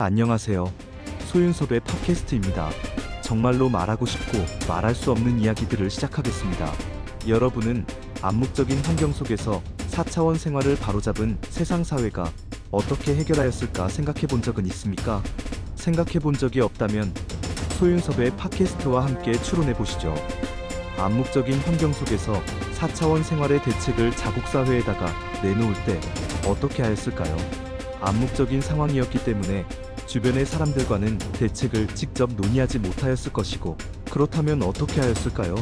안녕하세요. 소윤섭의 팟캐스트입니다. 정말로 말하고 싶고 말할 수 없는 이야기들을 시작하겠습니다. 여러분은 암묵적인 환경 속에서 4차원 생활을 바로잡은 세상 사회가 어떻게 해결하였을까 생각해 본 적은 있습니까? 생각해 본 적이 없다면 소윤섭의 팟캐스트와 함께 추론해 보시죠. 암묵적인 환경 속에서 4차원 생활의 대책을 자국사회에다가 내놓을 때 어떻게 하였을까요? 암묵적인 상황이었기 때문에 주변의 사람들과는 대책을 직접 논의하지 못하였을 것이고, 그렇다면 어떻게 하였을까요?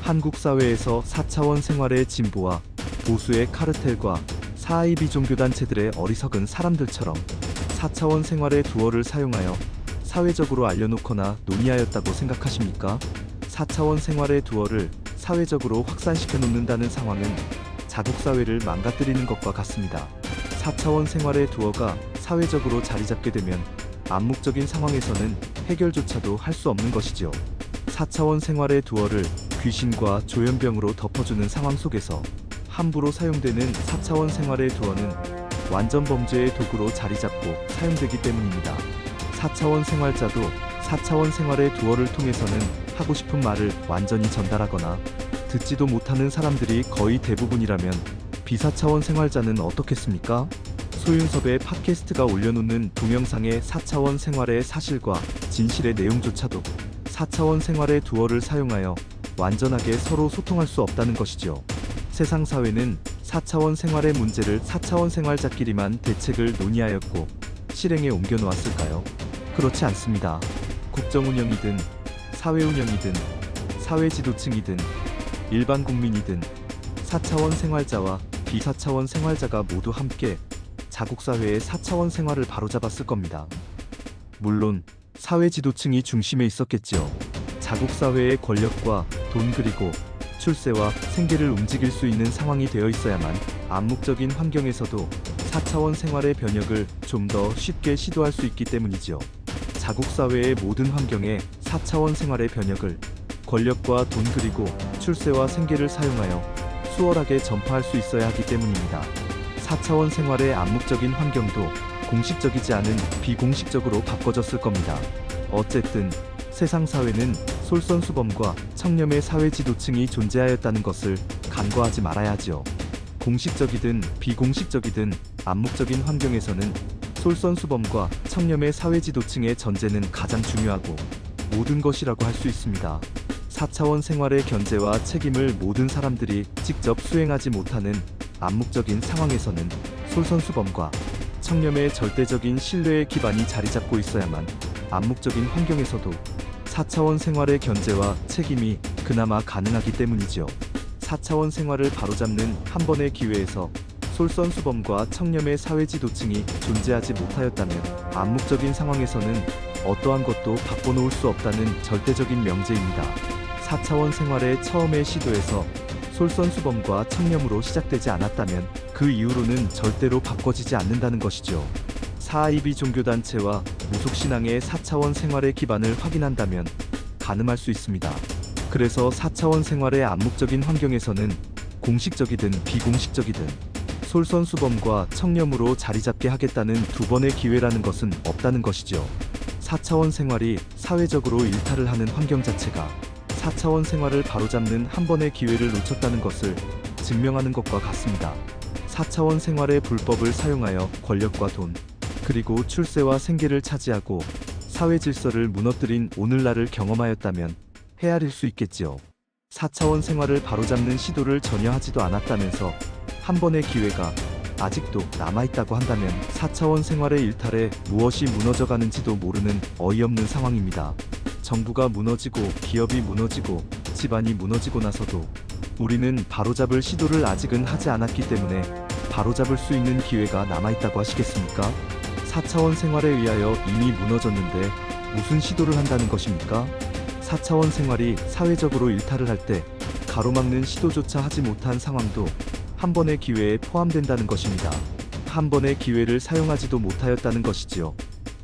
한국 사회에서 4차원 생활의 진보와 보수의 카르텔과 사이비 종교단체들의 어리석은 사람들처럼 4차원 생활의 두어를 사용하여 사회적으로 알려놓거나 논의하였다고 생각하십니까? 4차원 생활의 두어를 사회적으로 확산시켜 놓는다는 상황은 자국사회를 망가뜨리는 것과 같습니다. 4차원 생활의 두어가 사회적으로 자리잡게 되면 암묵적인 상황에서는 해결조차도 할 수 없는 것이지요. 4차원 생활의 두어를 귀신과 조현병으로 덮어주는 상황 속에서 함부로 사용되는 4차원 생활의 두어는 완전 범죄의 도구로 자리잡고 사용되기 때문입니다. 4차원 생활자도 4차원 생활의 두어를 통해서는 하고 싶은 말을 완전히 전달하거나 듣지도 못하는 사람들이 거의 대부분이라면 비사차원 생활자는 어떻겠습니까? 소윤섭의 팟캐스트가 올려놓는 동영상의 4차원 생활의 사실과 진실의 내용조차도 4차원 생활의 두어를 사용하여 완전하게 서로 소통할 수 없다는 것이죠. 세상 사회는 4차원 생활의 문제를 4차원 생활자끼리만 대책을 논의하였고 실행에 옮겨놓았을까요? 그렇지 않습니다. 국정운영이든 사회운영이든 사회지도층이든 일반 국민이든 4차원 생활자와 비사차원 생활자가 모두 함께 자국사회의 4차원 생활을 바로잡았을 겁니다. 물론 사회지도층이 중심에 있었겠지요. 자국사회의 권력과 돈 그리고 출세와 생계를 움직일 수 있는 상황이 되어 있어야만 암묵적인 환경에서도 4차원 생활의 변혁을 좀 더 쉽게 시도할 수 있기 때문이지요. 자국사회의 모든 환경에 4차원 생활의 변혁을 권력과 돈 그리고 출세와 생계를 사용하여 수월하게 전파할 수 있어야 하기 때문입니다. 4차원 생활의 암묵적인 환경도 공식적이지 않은 비공식적으로 바꿔졌을 겁니다. 어쨌든 세상 사회는 솔선수범과 청렴의 사회지도층이 존재하였다는 것을 간과하지 말아야 하지요. 공식적이든 비공식적이든 암묵적인 환경에서는 솔선수범과 청렴의 사회지도층의 전제는 가장 중요하고 모든 것이라고 할 수 있습니다. 4차원 생활의 견제와 책임을 모든 사람들이 직접 수행하지 못하는 암묵적인 상황에서는 솔선수범과 청렴의 절대적인 신뢰의 기반이 자리잡고 있어야만 암묵적인 환경에서도 4차원 생활의 견제와 책임이 그나마 가능하기 때문이지요. 4차원 생활을 바로잡는 한 번의 기회에서 솔선수범과 청렴의 사회지도층이 존재하지 못하였다면 암묵적인 상황에서는 어떠한 것도 바꿔놓을 수 없다는 절대적인 명제입니다. 4차원 생활의 처음의 시도에서 솔선수범과 청렴으로 시작되지 않았다면 그 이후로는 절대로 바꿔지지 않는다는 것이죠. 사이비 종교단체와 무속신앙의 4차원 생활의 기반을 확인한다면 가늠할 수 있습니다. 그래서 4차원 생활의 암묵적인 환경에서는 공식적이든 비공식적이든 솔선수범과 청렴으로 자리잡게 하겠다는 두 번의 기회라는 것은 없다는 것이죠. 4차원 생활이 사회적으로 일탈을 하는 환경 자체가 4차원 생활을 바로잡는 한 번의 기회를 놓쳤다는 것을 증명하는 것과 같습니다. 4차원 생활의 불법을 사용하여 권력과 돈, 그리고 출세와 생계를 차지하고 사회 질서를 무너뜨린 오늘날을 경험하였다면 헤아릴 수 있겠지요. 4차원 생활을 바로잡는 시도를 전혀 하지도 않았다면서 한 번의 기회가 아직도 남아있다고 한다면 4차원 생활의 일탈에 무엇이 무너져가는지도 모르는 어이없는 상황입니다. 정부가 무너지고 기업이 무너지고 집안이 무너지고 나서도 우리는 바로잡을 시도를 아직은 하지 않았기 때문에 바로잡을 수 있는 기회가 남아있다고 하시겠습니까? 4차원 생활에 의하여 이미 무너졌는데 무슨 시도를 한다는 것입니까? 4차원 생활이 사회적으로 일탈을 할 때 가로막는 시도조차 하지 못한 상황도 한 번의 기회에 포함된다는 것입니다. 한 번의 기회를 사용하지도 못하였다는 것이지요.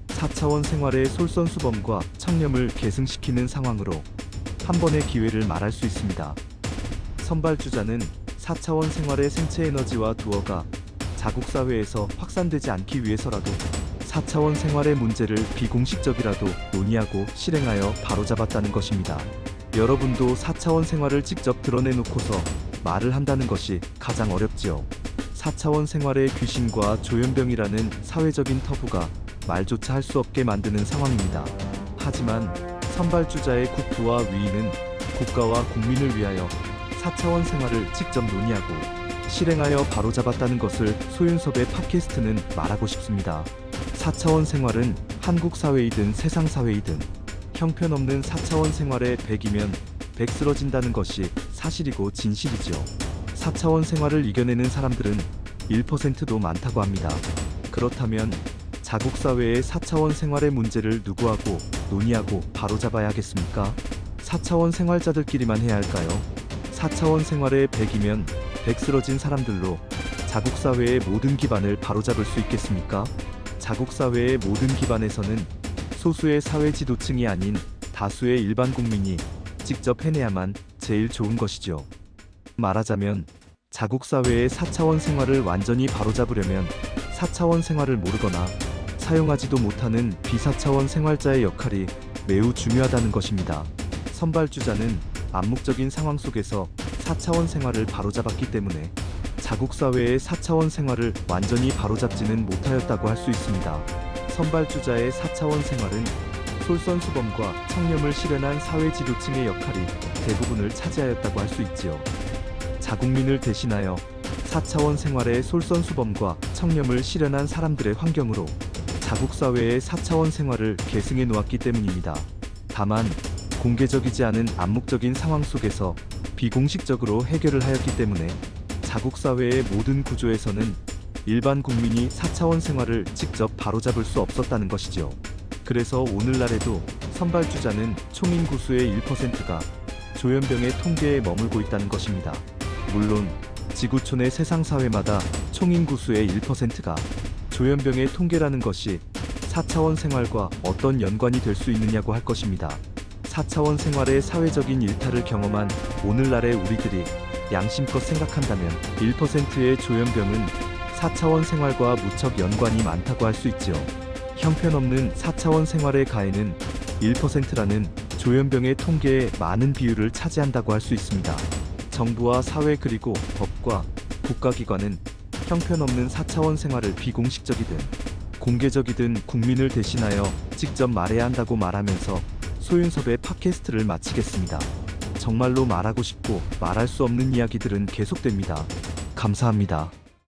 4차원 생활의 솔선수범과 청렴을 계승시키는 상황으로 한 번의 기회를 말할 수 있습니다. 선발주자는 4차원 생활의 생체 에너지와 두어가 자국사회에서 확산되지 않기 위해서라도 4차원 생활의 문제를 비공식적이라도 논의하고 실행하여 바로잡았다는 것입니다. 여러분도 4차원 생활을 직접 드러내놓고서 말을 한다는 것이 가장 어렵지요. 4차원 생활의 귀신과 조현병이라는 사회적인 터부가 말조차 할 수 없게 만드는 상황입니다. 하지만 선발주자의 국부와 위인은 국가와 국민을 위하여 4차원 생활을 직접 논의하고 실행하여 바로잡았다는 것을 소윤섭의 팟캐스트는 말하고 싶습니다. 4차원 생활은 한국 사회이든 세상 사회이든 형편없는 4차원 생활의 100이면 100 쓰러진다는 것이 사실이고 진실이죠. 4차원 생활을 이겨내는 사람들은 1%도 많다고 합니다. 그렇다면 자국사회의 4차원 생활의 문제를 누구하고 논의하고 바로잡아야 하겠습니까? 4차원 생활자들끼리만 해야 할까요? 4차원 생활의 100이면 100 쓰러진 사람들로 자국사회의 모든 기반을 바로잡을 수 있겠습니까? 자국사회의 모든 기반에서는 소수의 사회지도층이 아닌 다수의 일반 국민이 직접 해내야만 제일 좋은 것이죠. 말하자면 자국사회의 4차원 생활을 완전히 바로잡으려면 4차원 생활을 모르거나 사용하지도 못하는 비사차원 생활자의 역할이 매우 중요하다는 것입니다. 선발주자는 암묵적인 상황 속에서 4차원 생활을 바로잡았기 때문에 자국사회의 4차원 생활을 완전히 바로잡지는 못하였다고 할 수 있습니다. 선발주자의 4차원 생활은 솔선수범과 청렴을 실현한 사회지도층의 역할이 대부분을 차지하였다고 할 수 있지요. 자국민을 대신하여 4차원 생활의 솔선수범과 청렴을 실현한 사람들의 환경으로 자국사회의 4차원 생활을 계승해 놓았기 때문입니다. 다만 공개적이지 않은 암묵적인 상황 속에서 비공식적으로 해결을 하였기 때문에 자국사회의 모든 구조에서는 일반 국민이 4차원 생활을 직접 바로잡을 수 없었다는 것이죠. 그래서 오늘날에도 선발주자는 총인구수의 1%가 조현병의 통계에 머물고 있다는 것입니다. 물론 지구촌의 세상 사회마다 총인구수의 1%가 조현병의 통계라는 것이 4차원 생활과 어떤 연관이 될 수 있느냐고 할 것입니다. 4차원 생활의 사회적인 일탈을 경험한 오늘날의 우리들이 양심껏 생각한다면 1%의 조현병은 4차원 생활과 무척 연관이 많다고 할 수 있지요. 형편없는 4차원 생활의 가해는 1%라는 조현병의 통계의 많은 비율을 차지한다고 할 수 있습니다. 정부와 사회 그리고 법과 국가기관은 형편없는 4차원 생활을 비공식적이든 공개적이든 국민을 대신하여 직접 말해야 한다고 말하면서 소윤섭의 팟캐스트를 마치겠습니다. 정말로 말하고 싶고 말할 수 없는 이야기들은 계속됩니다. 감사합니다.